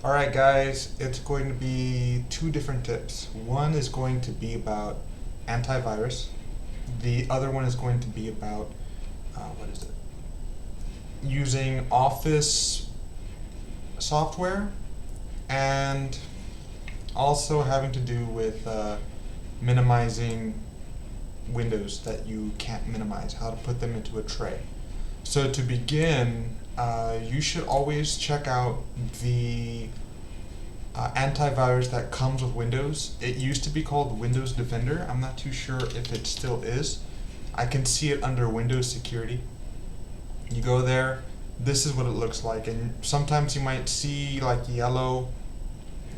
Alright guys, it's going to be two different tips. One is going to be about antivirus. The other one is going to be about, using Office software and also having to do with minimizing windows that you can't minimize, how to put them into a tray. So to begin, you should always check out the antivirus that comes with Windows. It used to be called Windows Defender. I'm not too sure if it still is. I can see it under Windows Security. You go there, this is what it looks like, and sometimes you might see like yellow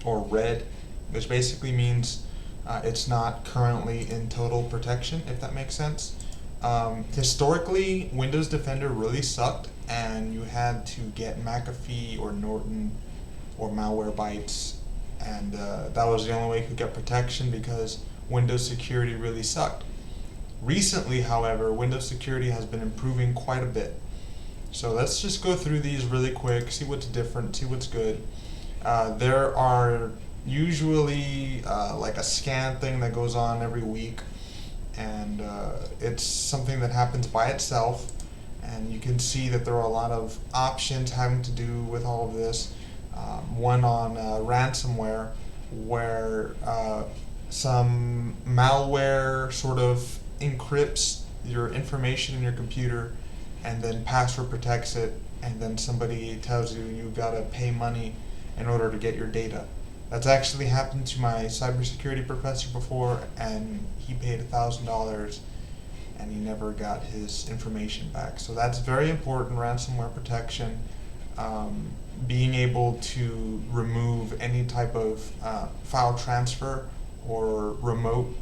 or red, which basically means it's not currently in total protection, if that makes sense. Historically, Windows Defender really sucked, and you had to get McAfee or Norton or MalwareBytes, and that was the only way you could get protection because Windows security really sucked. Recently, however, Windows security has been improving quite a bit. So let's just go through these really quick, see what's different, see what's good. There are usually like a scan thing that goes on every week, and it's something that happens by itself, and you can see that there are a lot of options having to do with all of this. One on ransomware, where some malware sort of encrypts your information in your computer and then password protects it, and then somebody tells you you gotta pay money in order to get your data. That's actually happened to my cybersecurity professor before, and he paid $1,000 and he never got his information back. So that's very important, ransomware protection. Being able to remove any type of file transfer or remote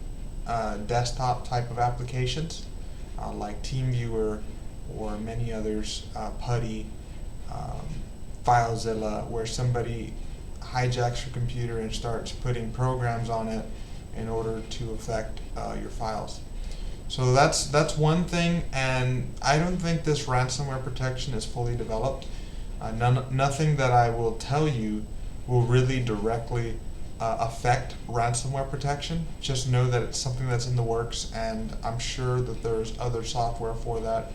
desktop type of applications like TeamViewer or many others, Putty, FileZilla, where somebody hijacks your computer and starts putting programs on it in order to affect your files. So that's one thing, and I don't think this ransomware protection is fully developed. Nothing that I will tell you will really directly affect ransomware protection. Just know that it's something that's in the works, and I'm sure that there's other software for that,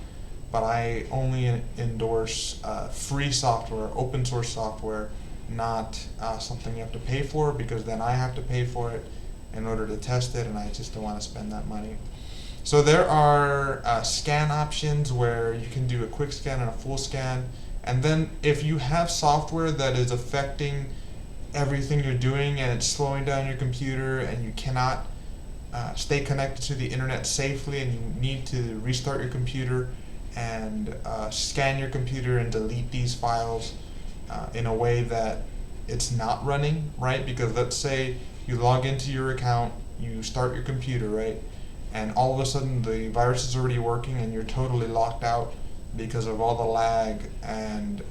but I only endorse free software, open source software, not something you have to pay for, because then I have to pay for it in order to test it, and I just don't want to spend that money. So there are scan options where you can do a quick scan and a full scan, and then if you have software that is affecting everything you're doing and it's slowing down your computer and you cannot stay connected to the internet safely, and you need to restart your computer and scan your computer and delete these files in a way that it's not running, right? Because let's say you log into your account, you start your computer, right? And all of a sudden the virus is already working and you're totally locked out because of all the lag, and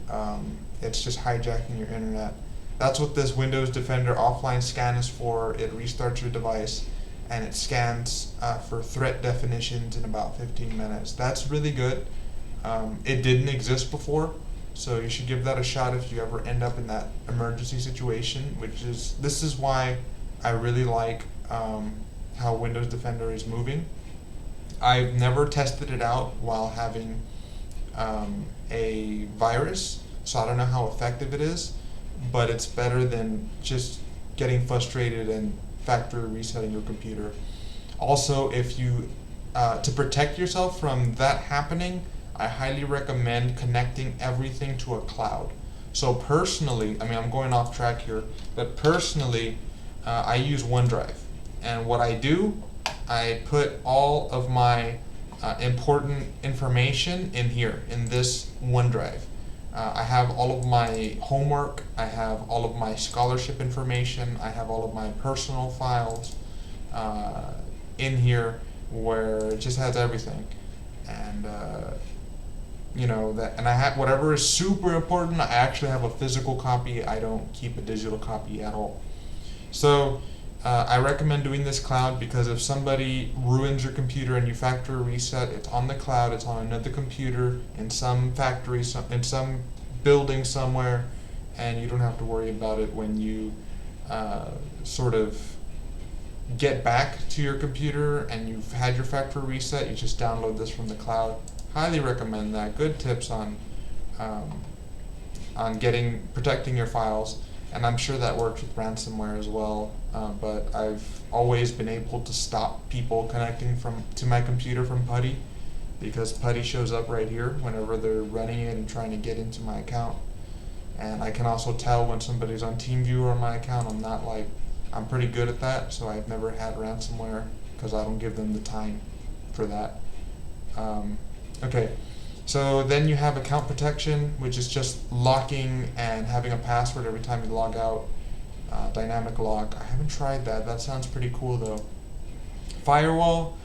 it's just hijacking your internet. That's what this Windows Defender offline scan is for. It restarts your device and it scans for threat definitions in about 15 minutes. That's really good. It didn't exist before, so you should give that a shot if you ever end up in that emergency situation, this is why I really like how Windows Defender is moving. I've never tested it out while having a virus, so I don't know how effective it is, but it's better than just getting frustrated and factory resetting your computer. Also, if you to protect yourself from that happening, I highly recommend connecting everything to a cloud. So personally, I mean, I'm going off track here, but personally, I use OneDrive. And what I do, I put all of my important information in here, in this OneDrive. I have all of my homework, I have all of my scholarship information, I have all of my personal files in here, where it just has everything. And and I have whatever is super important. I actually have a physical copy. I don't keep a digital copy at all. So I recommend doing this cloud, because if somebody ruins your computer and you factory reset, it's on the cloud, it's on another computer in some factory, in some building somewhere, and you don't have to worry about it when you sort of get back to your computer and you've had your factory reset. You just download this from the cloud. Highly recommend that. Good tips on protecting your files, and I'm sure that works with ransomware as well. But I've always been able to stop people connecting to my computer from PuTTY, because PuTTY shows up right here whenever they're running it and trying to get into my account. And I can also tell when somebody's on TeamViewer on my account. I'm pretty good at that, so I've never had ransomware because I don't give them the time for that. Okay, so then you have account protection, which is just locking and having a password every time you log out. Dynamic lock. I haven't tried that. That sounds pretty cool though. Firewall.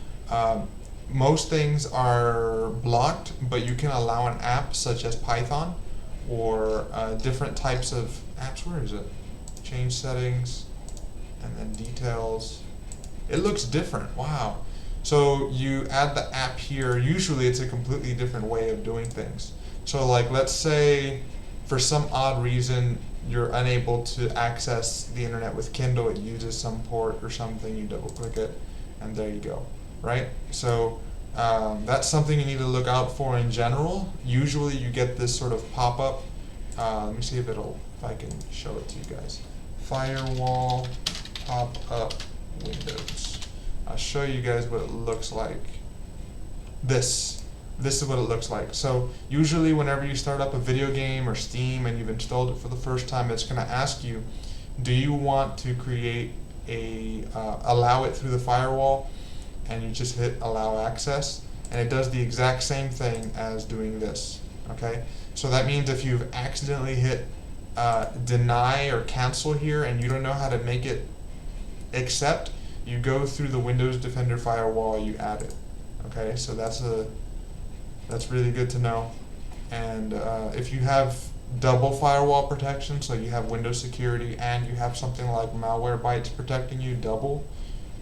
Most things are blocked, but you can allow an app such as Python or different types of apps. Where is it? Change settings and then details. It looks different. Wow. So you add the app here. Usually it's a completely different way of doing things. So like, let's say for some odd reason you're unable to access the internet with Kindle. It uses some port or something. You double click it and there you go. Right? So that's something you need to look out for in general. Usually you get this sort of pop-up. Let me see if I can show it to you guys. Firewall pop-up Windows. I'll show you guys what it looks like. This is what it looks like. So usually whenever you start up a video game or Steam and you've installed it for the first time, it's going to ask you, do you want to create allow it through the firewall? And you just hit allow access, and it does the exact same thing as doing this. Okay, so that means if you've accidentally hit deny or cancel here and you don't know how to make it accept, you go through the Windows Defender firewall, you add it. Okay, so that's really good to know. And if you have double firewall protection, so you have Windows security and you have something like MalwareBytes protecting you double,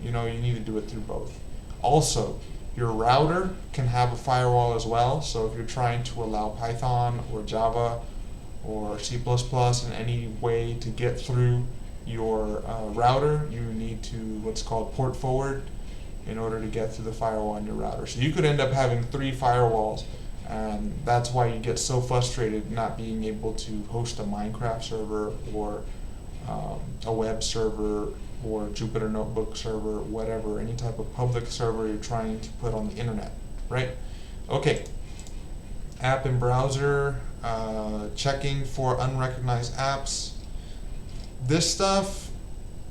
you need to do it through both. Also, your router can have a firewall as well, so if you're trying to allow Python or Java or C++ in any way to get through your router, you need to what's called port forward in order to get through the firewall on your router. So you could end up having 3 firewalls, and that's why you get so frustrated not being able to host a Minecraft server or a web server or Jupyter Notebook server, whatever, any type of public server you're trying to put on the internet, right? Okay, app and browser, checking for unrecognized apps. This stuff,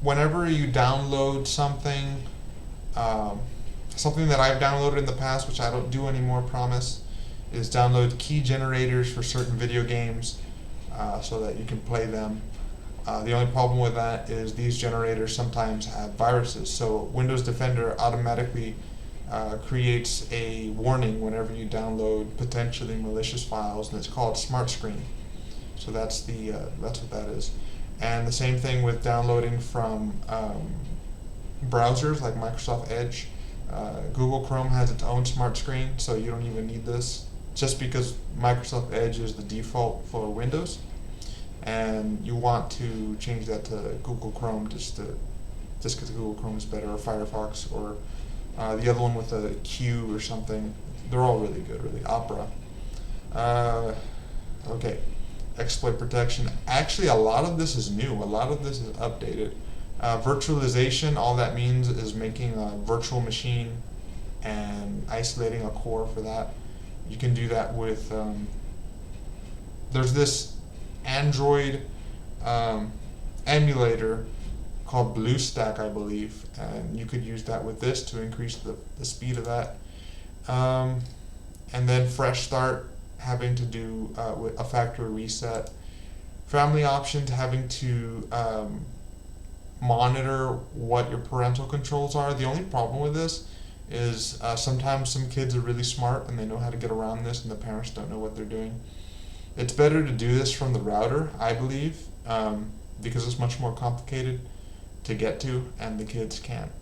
whenever you download something, something that I've downloaded in the past, which I don't do anymore, promise, is download key generators for certain video games so that you can play them. The only problem with that is these generators sometimes have viruses, so Windows Defender automatically creates a warning whenever you download potentially malicious files, and it's called Smart Screen. So that's what that is. And the same thing with downloading from browsers like Microsoft Edge. Google Chrome has its own Smart Screen, so you don't even need this, just because Microsoft Edge is the default for Windows. And you want to change that to Google Chrome just because Google Chrome is better, or Firefox, or the other one with a Q or something. They're all really good, really. Opera. Okay, exploit protection. Actually, a lot of this is new. A lot of this is updated. Virtualization, all that means is making a virtual machine and isolating a core for that. You can do that with, there's this Android emulator called BlueStack, I believe, and you could use that with this to increase the speed of that. And then Fresh Start, having to do with a factory reset. Family options, having to monitor what your parental controls are. The only problem with this is sometimes some kids are really smart and they know how to get around this and the parents don't know what they're doing. It's better to do this from the router, I believe, because it's much more complicated to get to and the kids can't.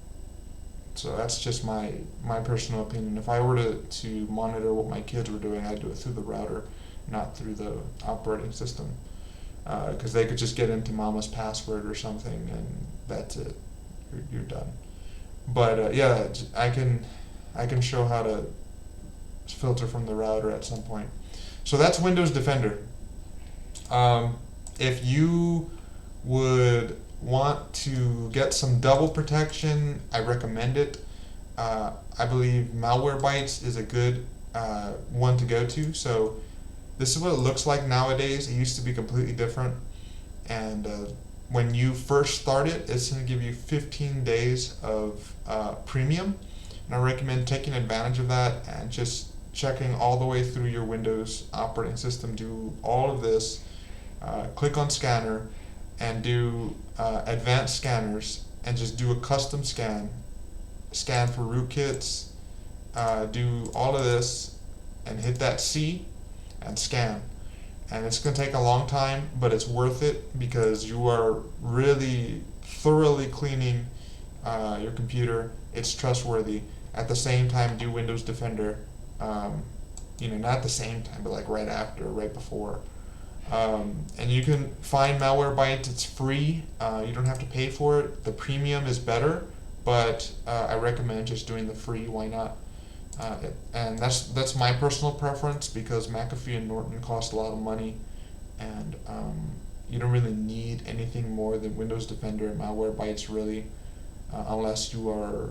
So that's just my personal opinion. If I were to monitor what my kids were doing, I'd do it through the router, not through the operating system. because they could just get into mama's password or something, and that's it. You're done. But yeah, I can show how to filter from the router at some point. So that's Windows Defender. If you would want to get some double protection, I recommend it. I believe MalwareBytes is a good one to go to. So this is what it looks like nowadays. It used to be completely different. And when you first start it, it's going to give you 15 days of premium. And I recommend taking advantage of that and just checking all the way through your Windows operating system. Do all of this. Click on scanner and do advanced scanners and just do a custom scan for rootkits, do all of this and hit that C and scan. And it's going to take a long time, but it's worth it because you are really thoroughly cleaning your computer. It's trustworthy. At the same time, do Windows Defender, not at the same time, but like right after, right before. And you can find MalwareBytes. It's free. You don't have to pay for it. The premium is better, but I recommend just doing the free. Why not? And that's my personal preference because McAfee and Norton cost a lot of money, and you don't really need anything more than Windows Defender and MalwareBytes really, unless you are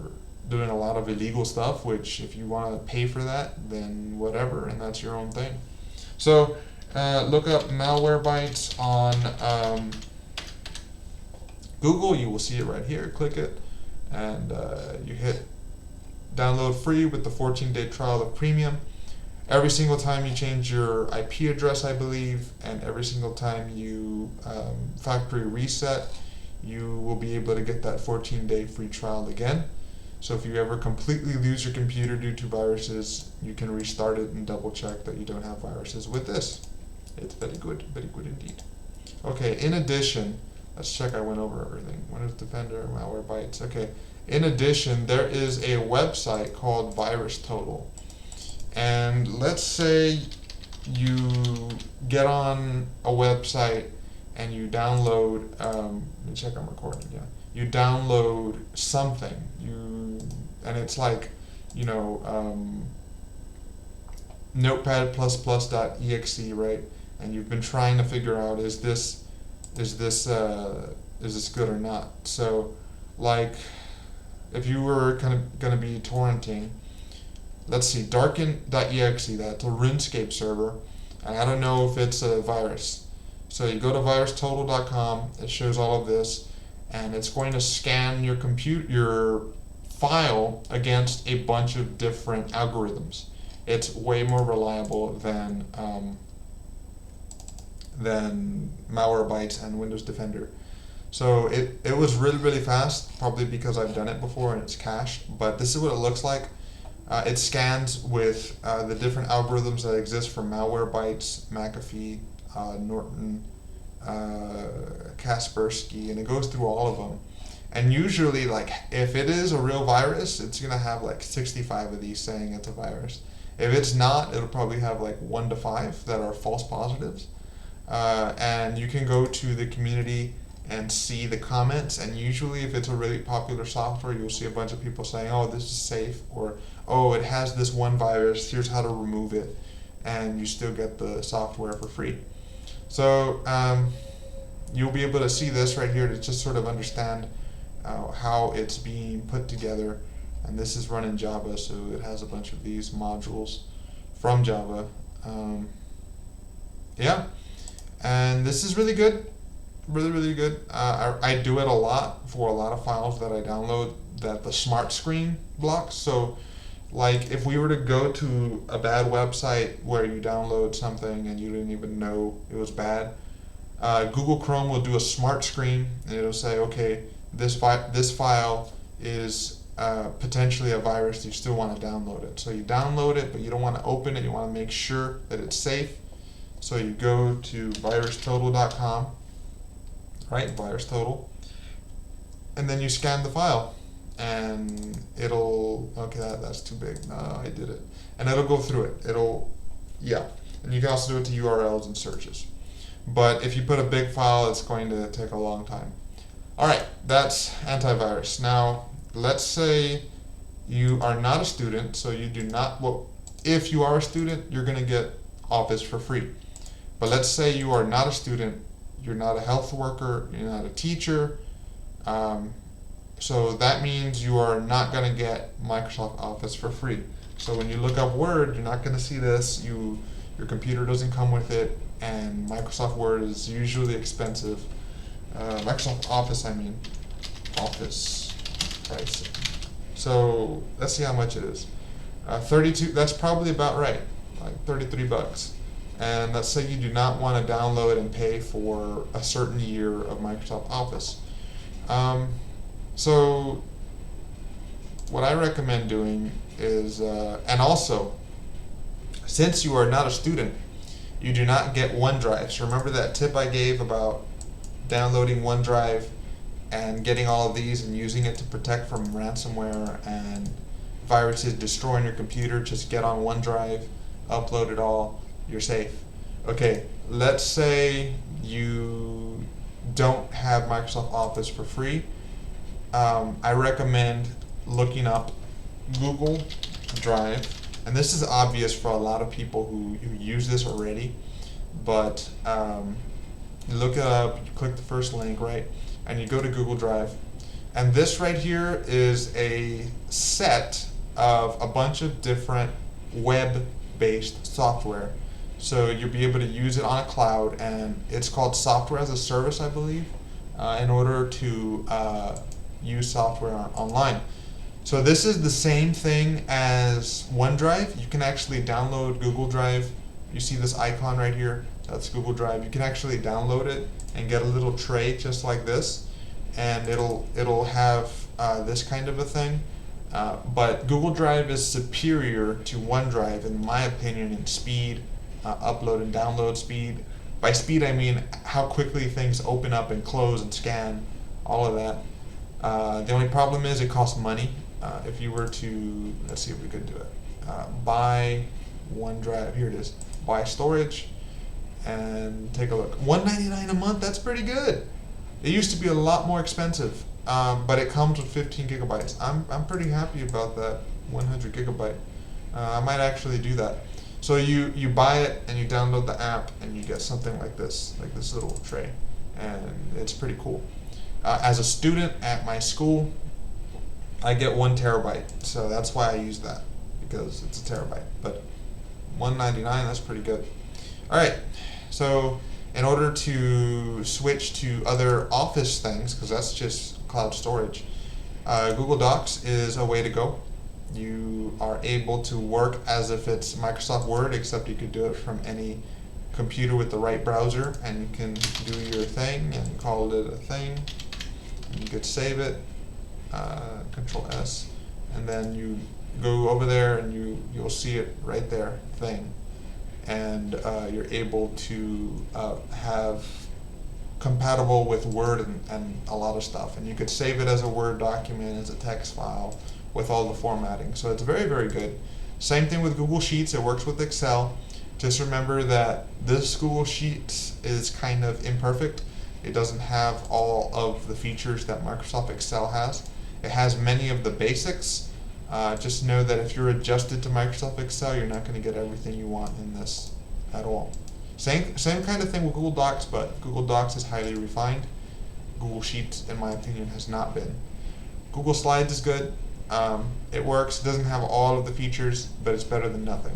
doing a lot of illegal stuff, which if you want to pay for that, then whatever, and that's your own thing. So look up MalwareBytes on Google. You will see it right here. Click it, and you hit download free with the 14-day trial of premium. Every single time you change your IP address, I believe, and every single time you factory reset, you will be able to get that 14-day free trial again. So if you ever completely lose your computer due to viruses, you can restart it and double check that you don't have viruses with this. It's very good indeed. Okay, in addition, let's check I went over everything. Windows Defender, MalwareBytes. Okay, in addition, there is a website called Virustotal. And let's say you get on a website and you download, let me check I'm recording, yeah. You download something, and it's like, notepad++.exe, right? And you've been trying to figure out, is this good or not? So, like, if you were going to be torrenting, let's see, darken.exe, that's a RuneScape server, and I don't know if it's a virus. So you go to virustotal.com, it shows all of this, and it's going to scan your file against a bunch of different algorithms. It's way more reliable than MalwareBytes and Windows Defender. So it was really, really fast, probably because I've done it before and it's cached, but this is what it looks like. It scans with the different algorithms that exist for MalwareBytes, McAfee, Norton, Kaspersky, and it goes through all of them. And usually, like, if it is a real virus, it's going to have like 65 of these saying it's a virus. If it's not, it'll probably have like 1 to 5 that are false positives. And you can go to the community and see the comments, and usually if it's a really popular software, you'll see a bunch of people saying, oh, this is safe, or oh, it has this one virus, here's how to remove it, and you still get the software for free. So you'll be able to see this right here to just sort of understand how it's being put together. And this is run in Java, so it has a bunch of these modules from Java. Yeah, and this is really good, really good. I do it a lot for a lot of files that I download that the smart screen blocks. So like if we were to go to a bad website where you download something and you didn't even know it was bad, Google Chrome will do a smart screen and it'll say, okay, this file is potentially a virus, you still want to download it. So you download it, but you don't want to open it, you want to make sure that it's safe. So you go to virustotal.com, right, Virustotal, and then you scan the file, and it'll, okay, that's too big, no, I did it, and it'll go through it, and you can also do it to URLs and searches. But if you put a big file, it's going to take a long time. All right, that's antivirus. Now, let's say you are not a student, so you do not, well, if you are a student, you're going to get Office for free. But let's say you are not a student, you're not a health worker, you're not a teacher, so that means you are not going to get Microsoft Office for free. So when you look up Word, you're not going to see this. Your computer doesn't come with it, and Microsoft Word is usually expensive. Microsoft Office, I mean, Office pricing. So let's see how much it is. 32. That's probably about right, like $33. And let's say you do not want to download and pay for a certain year of Microsoft Office. So what I recommend doing is, and also, since you are not a student, you do not get OneDrive. So remember that tip I gave about downloading OneDrive and getting all of these and using it to protect from ransomware and viruses destroying your computer? Just get on OneDrive, upload it all, you're safe. Okay, let's say you don't have Microsoft Office for free. I recommend looking up Google Drive, and this is obvious for a lot of people who use this already, but look it up, you click the first link, right, and you go to Google Drive, and this right here is a set of a bunch of different web-based software. So you'll be able to use it on a cloud, and it's called software as a service, I believe, in order to use software online. So this is the same thing as OneDrive. You can actually download Google Drive. You see this icon right here? That's Google Drive. You can actually download it and get a little tray just like this, and it'll have this kind of a thing. But Google Drive is superior to OneDrive, in my opinion, in speed, upload and download speed. By speed, I mean how quickly things open up and close and scan, all of that. The only problem is it costs money. If you were to, let's see if we could do it, buy OneDrive, here it is, buy storage, and take a look. $1.99 a month, that's pretty good. It used to be a lot more expensive, but it comes with 15 gigabytes. I'm pretty happy about that 100 gigabyte. I might actually do that. So you buy it and you download the app and you get something like this little tray, and it's pretty cool. As a student at my school, I get 1 terabyte, so that's why I use that, because it's a terabyte. But $1.99, that's pretty good. All right, so in order to switch to other Office things, because that's just cloud storage, Google Docs is a way to go. You are able to work as if it's Microsoft Word, except you could do it from any computer with the right browser, and you can do your thing and call it a thing. You could save it, Control S, and then you go over there and you'll see it right there, thing, and you're able to have compatible with Word and a lot of stuff, and you could save it as a Word document, as a text file, with all the formatting. So it's very, very good. Same thing with Google Sheets. It works with Excel. Just remember that this Google Sheets is kind of imperfect. It doesn't have all of the features that Microsoft Excel has. It has many of the basics. Just know that if you're adjusted to Microsoft Excel, you're not going to get everything you want in this at all. Same kind of thing with Google Docs, but Google Docs is highly refined. Google Sheets, in my opinion, has not been. Google Slides is good. It works. It doesn't have all of the features, but it's better than nothing.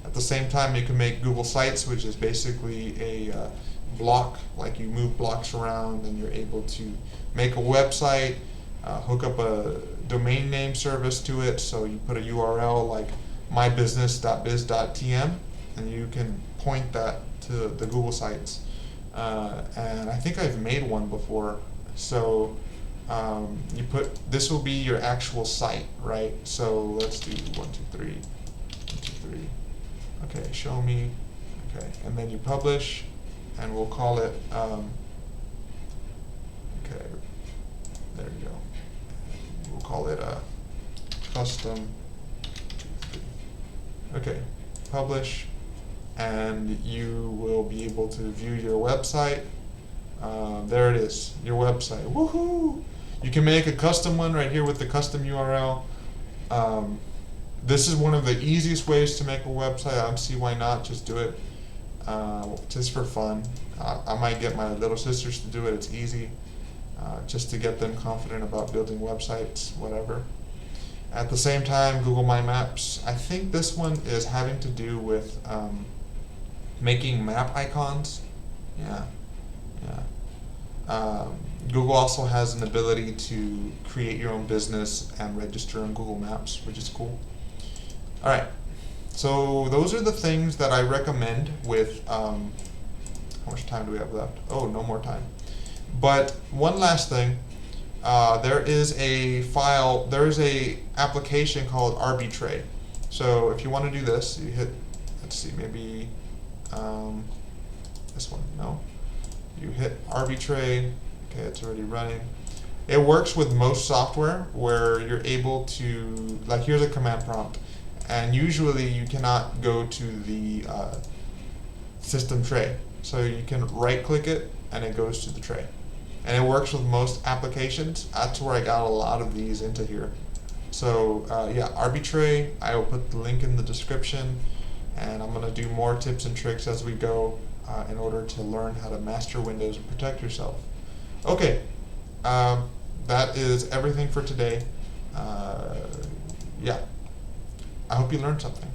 At the same time, you can make Google Sites, which is basically a block, like you move blocks around and you're able to make a website, hook up a domain name service to it, so you put a URL like mybusiness.biz.tm and you can point that to the Google Sites. And I think I've made one before. So you put, this will be your actual site, right? So let's do 1, 2, 3, 1, 2, 3. Okay, show me. Okay, and then you publish, and we'll call it, okay, there you go. We'll call it a custom 2, 3. Okay, publish, and you will be able to view your website. There it is, your website. Woohoo! You can make a custom one right here with the custom URL. This is one of the easiest ways to make a website. I don't see why not. Just do it, just for fun. I might get my little sisters to do it. It's easy, just to get them confident about building websites, whatever. At the same time, Google My Maps. I think this one is having to do with making map icons. Yeah. Google also has an ability to create your own business and register on Google Maps, which is cool. All right, so those are the things that I recommend with, how much time do we have left? Oh, no more time. But one last thing, there is a application called RBTray. So if you want to do this, you hit, let's see, maybe this one, no. You hit RBTray, okay, it's already running. It works with most software where you're able to, like, here's a command prompt, and usually you cannot go to the system tray. So you can right click it and it goes to the tray. And it works with most applications. That's where I got a lot of these into here. So yeah, RBTray, I will put the link in the description, and I'm gonna do more tips and tricks as we go in order to learn how to master Windows and protect yourself. Okay, that is everything for today. Yeah, I hope you learned something.